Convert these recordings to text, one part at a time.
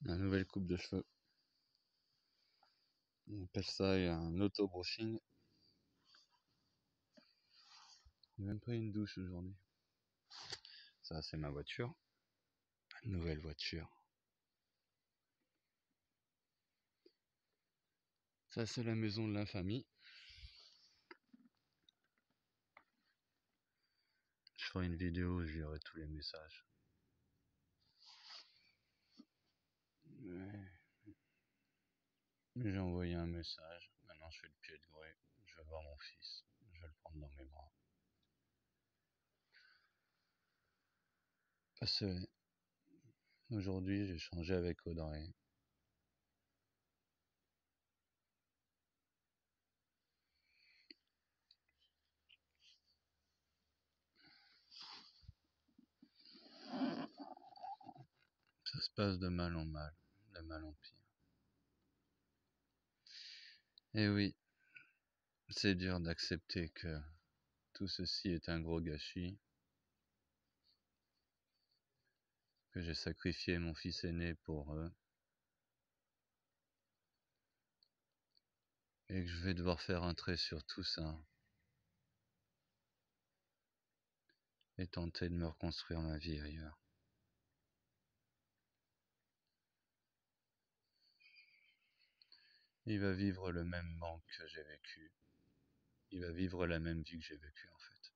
La nouvelle coupe de cheveux. On appelle ça un auto-brushing. J'ai même pris une douche aujourd'hui. Ça, c'est ma voiture. Nouvelle voiture. Ça, c'est la maison de la famille. Je ferai une vidéo où je lirai tous les messages. Ouais. J'ai envoyé un message. Maintenant, je fais le pied de grue. Je vais voir mon fils. Je vais le prendre dans mes bras. Parce que aujourd'hui, j'ai changé avec Audrey. Ça se passe de mal en mal, de mal en pire. Et oui, c'est dur d'accepter que tout ceci est un gros gâchis, que j'ai sacrifié mon fils aîné pour eux, et que je vais devoir faire un trait sur tout ça, et tenter de me reconstruire ma vie ailleurs. Il va vivre le même manque que j'ai vécu. Il va vivre la même vie que j'ai vécue en fait.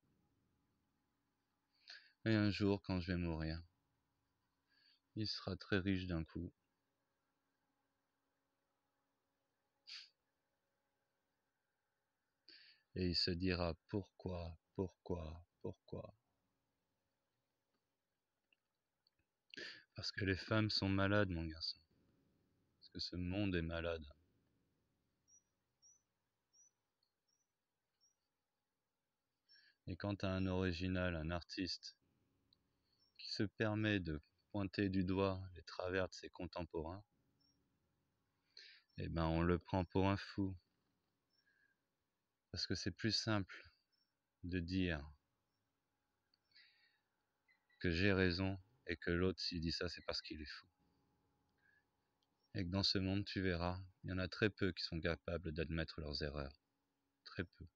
Et un jour, quand je vais mourir, il sera très riche d'un coup. Et il se dira pourquoi. Parce que les femmes sont malades, mon garçon. Parce que ce monde est malade. Et quand tu as un original, un artiste, qui se permet de pointer du doigt les travers de ses contemporains, eh ben on le prend pour un fou. Parce que c'est plus simple de dire que j'ai raison et que l'autre, s'il dit ça, c'est parce qu'il est fou. Et que dans ce monde, tu verras, il y en a très peu qui sont capables d'admettre leurs erreurs. Très peu.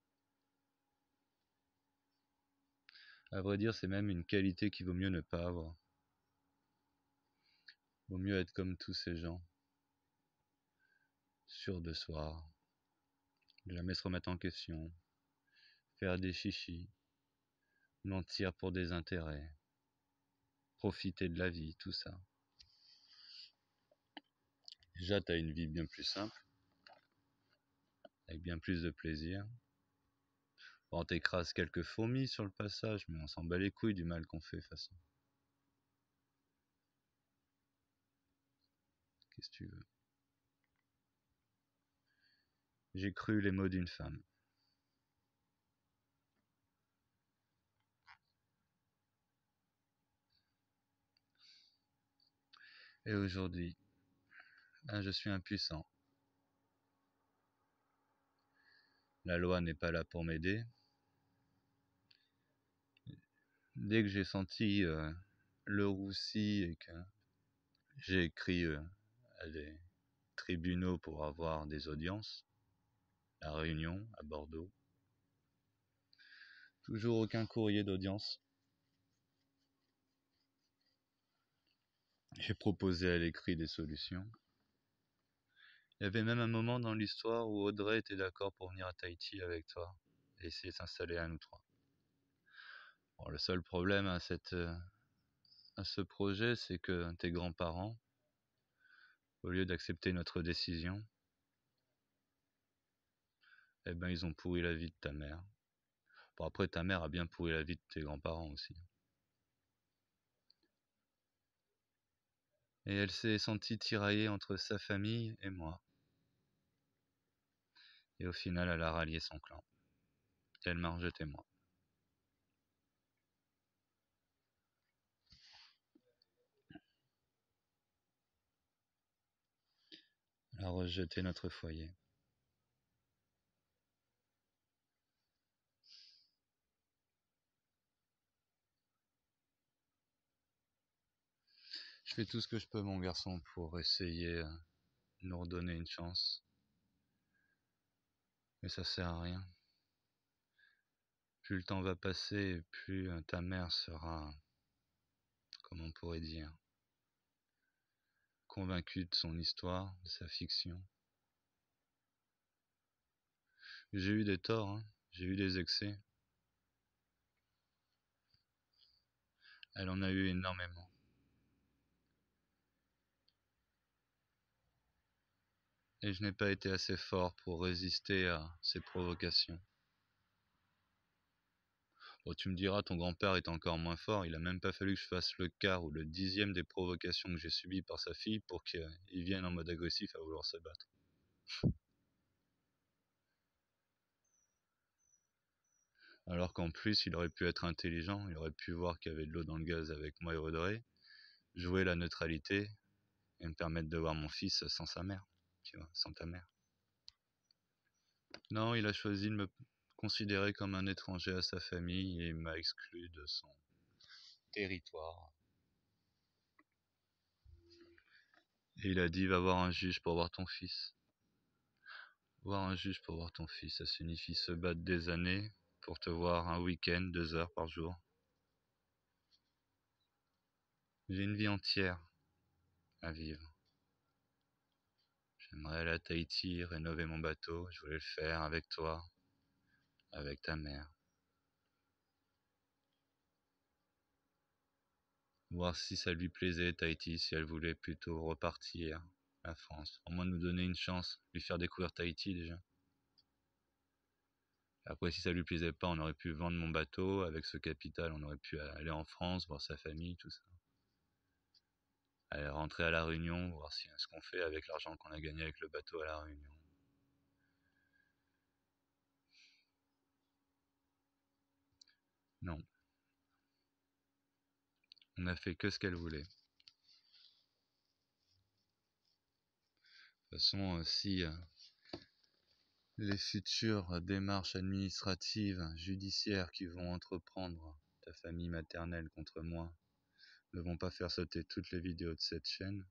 À vrai dire, c'est même une qualité qu'il vaut mieux ne pas avoir. Vaut mieux être comme tous ces gens, sûrs de soi, jamais se remettre en question, faire des chichis, mentir pour des intérêts, profiter de la vie, tout ça. Déjà, t'as une vie bien plus simple, avec bien plus de plaisir. Bon, on t'écrase quelques fourmis sur le passage, mais on s'en bat les couilles du mal qu'on fait, de toute façon. Qu'est-ce que tu veux? J'ai cru les mots d'une femme. Et aujourd'hui, je suis impuissant. La loi n'est pas là pour m'aider. Dès que j'ai senti le roussi et que j'ai écrit à des tribunaux pour avoir des audiences, à Réunion, à Bordeaux, toujours aucun courrier d'audience. J'ai proposé à l'écrit des solutions. Il y avait même un moment dans l'histoire où Audrey était d'accord pour venir à Tahiti avec toi et essayer de s'installer à nous trois. Bon, le seul problème à ce projet, c'est que tes grands-parents, au lieu d'accepter notre décision, eh ben ils ont pourri la vie de ta mère. Bon, après, ta mère a bien pourri la vie de tes grands-parents aussi. Et elle s'est sentie tiraillée entre sa famille et moi. Et au final, elle a rallié son clan. Et elle m'a rejeté moi. Elle a rejeté notre foyer. fais tout ce que je peux, mon garçon, pour essayer de nous redonner une chance. Mais ça sert à rien. Plus le temps va passer, plus ta mère sera, comment on pourrait dire, convaincue de son histoire, de sa fiction. J'ai eu des torts, hein. J'ai eu des excès. Elle en a eu énormément. Et je n'ai pas été assez fort pour résister à ses provocations. Bon, tu me diras, ton grand-père est encore moins fort, il a même pas fallu que je fasse le quart ou le dixième des provocations que j'ai subies par sa fille pour qu'il vienne en mode agressif à vouloir se battre. Alors qu'en plus, il aurait pu être intelligent, il aurait pu voir qu'il y avait de l'eau dans le gaz avec moi et Audrey, jouer la neutralité et me permettre de voir mon fils sans sa mère, tu vois, sans ta mère. Non, il a choisi de me considérer comme un étranger à sa famille et il m'a exclu de son territoire. Et il a dit, va voir un juge pour voir ton fils. Voir un juge pour voir ton fils, ça signifie se battre des années pour te voir un week-end, 2 heures par jour. J'ai une vie entière à vivre. J'aimerais aller à Tahiti, rénover mon bateau, je voulais le faire avec toi, avec ta mère. Voir si ça lui plaisait Tahiti, si elle voulait plutôt repartir à France. Au moins nous donner une chance, lui faire découvrir Tahiti déjà. Après si ça lui plaisait pas, on aurait pu vendre mon bateau, avec ce capital on aurait pu aller en France, voir sa famille, tout ça. Aller rentrer à La Réunion, voir ce qu'on fait avec l'argent qu'on a gagné avec le bateau à La Réunion. Non, on n'a fait que ce qu'elle voulait. De toute façon, si les futures démarches administratives, judiciaires qui vont entreprendre ta famille maternelle contre moi ne vont pas faire sauter toutes les vidéos de cette chaîne,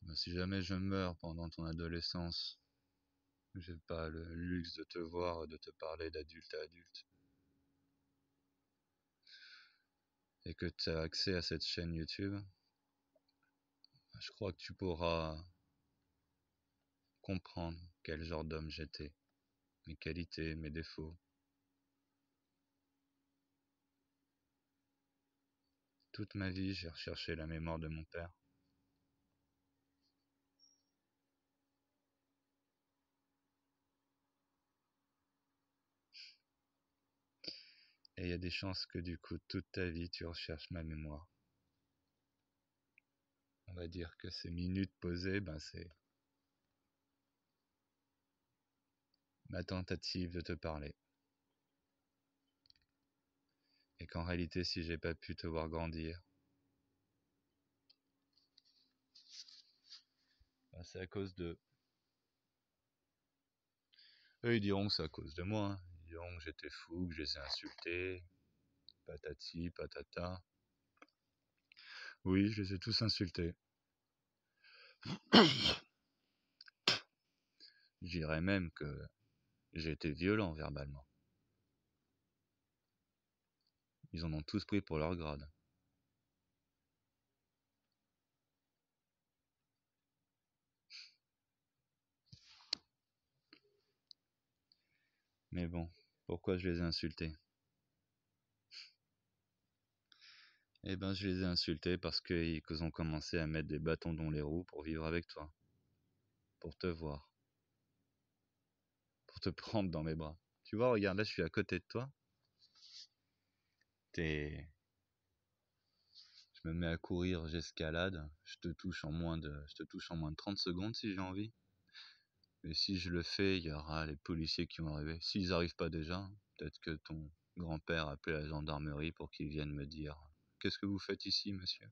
ben, si jamais je meurs pendant ton adolescence, j'ai pas le luxe de te voir, de te parler d'adulte à adulte, et que tu as accès à cette chaîne YouTube, je crois que tu pourras comprendre quel genre d'homme j'étais, mes qualités, mes défauts. Toute ma vie, j'ai recherché la mémoire de mon père. Et il y a des chances que du coup, toute ta vie, tu recherches ma mémoire. On va dire que ces minutes posées, ben c'est ma tentative de te parler. Et qu'en réalité, si j'ai pas pu te voir grandir, ben c'est à cause de... Eux, ils diront que c'est à cause de moi. Hein. Ils diront que j'étais fou, que je les ai insultés, patati, patata. Oui, je les ai tous insultés. Je dirais même que j'ai été violent verbalement. Ils en ont tous pris pour leur grade. Mais bon, pourquoi je les ai insultés? Eh ben, je les ai insultés parce qu'ils ont commencé à mettre des bâtons dans les roues pour vivre avec toi. Pour te voir. Pour te prendre dans mes bras. Tu vois, regarde, là, je suis à côté de toi. Je me mets à courir, j'escalade. Je te touche en moins de 30 secondes si j'ai envie. Mais si je le fais, il y aura les policiers qui vont arriver. S'ils n'arrivent pas déjà, peut-être que ton grand-père a appelé la gendarmerie pour qu'ils viennent me dire « Qu'est-ce que vous faites ici, monsieur ?»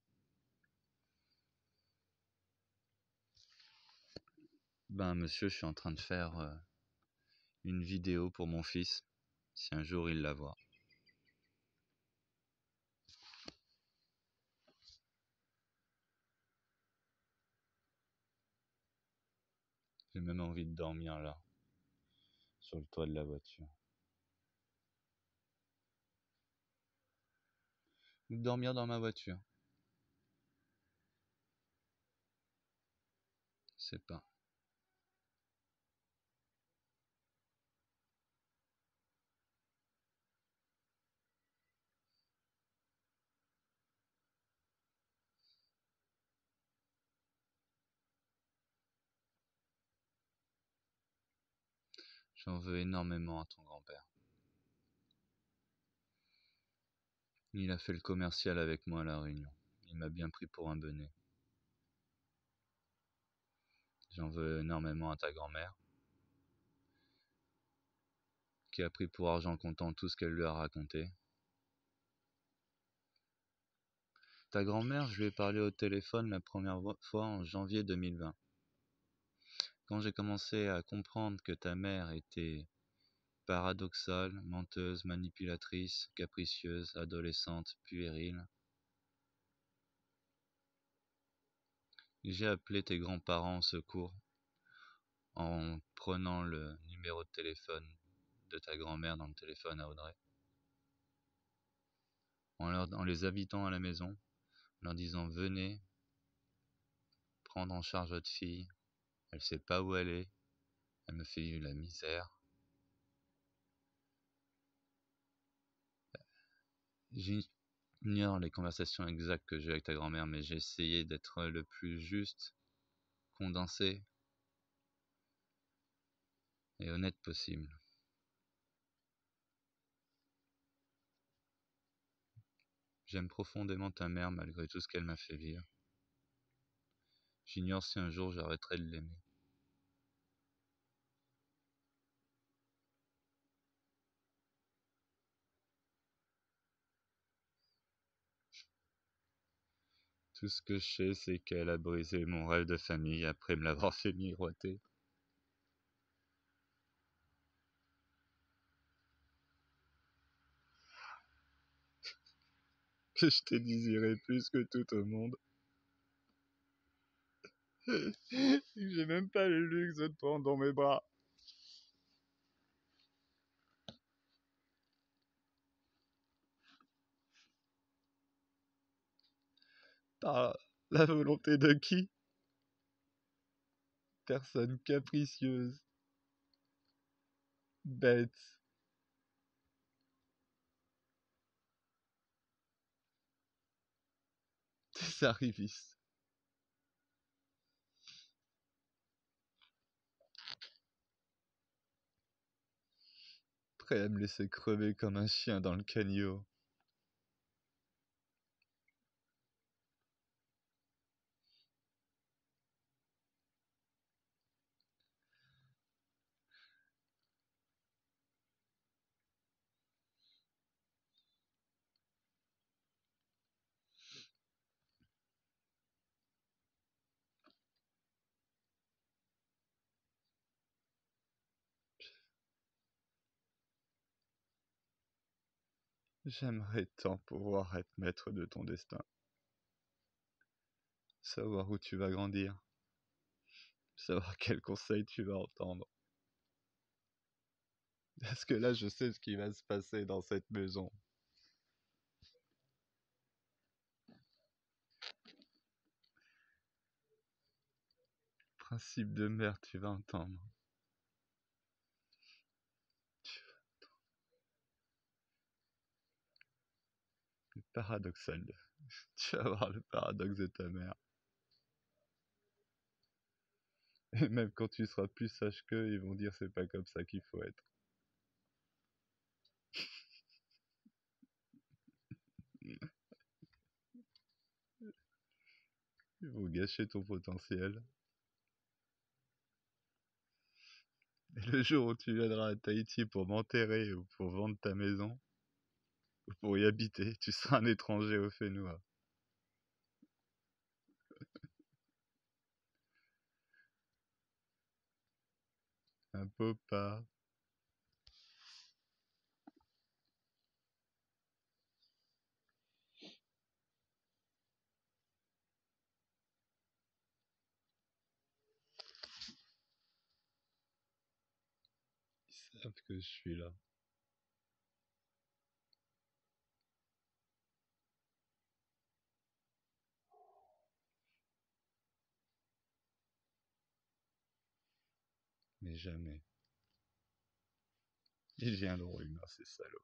Ben, monsieur, je suis en train de faire une vidéo pour mon fils, si un jour il la voit. J'ai même envie de dormir là, sur le toit de la voiture. Ou de dormir dans ma voiture. Je sais pas. J'en veux énormément à ton grand-père. Il a fait le commercial avec moi à La Réunion. Il m'a bien pris pour un benet. J'en veux énormément à ta grand-mère, qui a pris pour argent comptant tout ce qu'elle lui a raconté. Ta grand-mère, je lui ai parlé au téléphone la première fois en janvier 2020. Quand j'ai commencé à comprendre que ta mère était paradoxale, menteuse, manipulatrice, capricieuse, adolescente, puérile, j'ai appelé tes grands-parents au secours en prenant le numéro de téléphone de ta grand-mère dans le téléphone à Audrey, en les invitant à la maison, en leur disant venez prendre en charge votre fille, elle sait pas où elle est, elle me fait vivre la misère. J'ignore les conversations exactes que j'ai eues avec ta grand-mère, mais j'ai essayé d'être le plus juste, condensé et honnête possible. J'aime profondément ta mère malgré tout ce qu'elle m'a fait vivre. J'ignore si un jour j'arrêterai de l'aimer. Tout ce que je sais, c'est qu'elle a brisé mon rêve de famille après me l'avoir fait miroiter. Que je t'ai désiré plus que tout au monde. J'ai même pas le luxe de te prendre dans mes bras. Par la volonté de qui? Personne capricieuse, bête, des arrivistes, prêt à me laisser crever comme un chien dans le caniveau. J'aimerais tant pouvoir être maître de ton destin. Savoir où tu vas grandir. Savoir quels conseils tu vas entendre. Parce que là, je sais ce qui va se passer dans cette maison. Principe de mère, tu vas entendre. Le paradoxal. Tu vas voir le paradoxe de ta mère. Et même quand tu seras plus sage qu'eux, ils vont dire c'est pas comme ça qu'il faut être. Ils vont gâcher ton potentiel. Et le jour où tu viendras à Tahiti pour m'enterrer ou pour vendre ta maison, ou pour y habiter, tu seras un étranger au Fénois. Un papa. savent que je suis là. Mais jamais. Ils viendront, humains, ces salauds.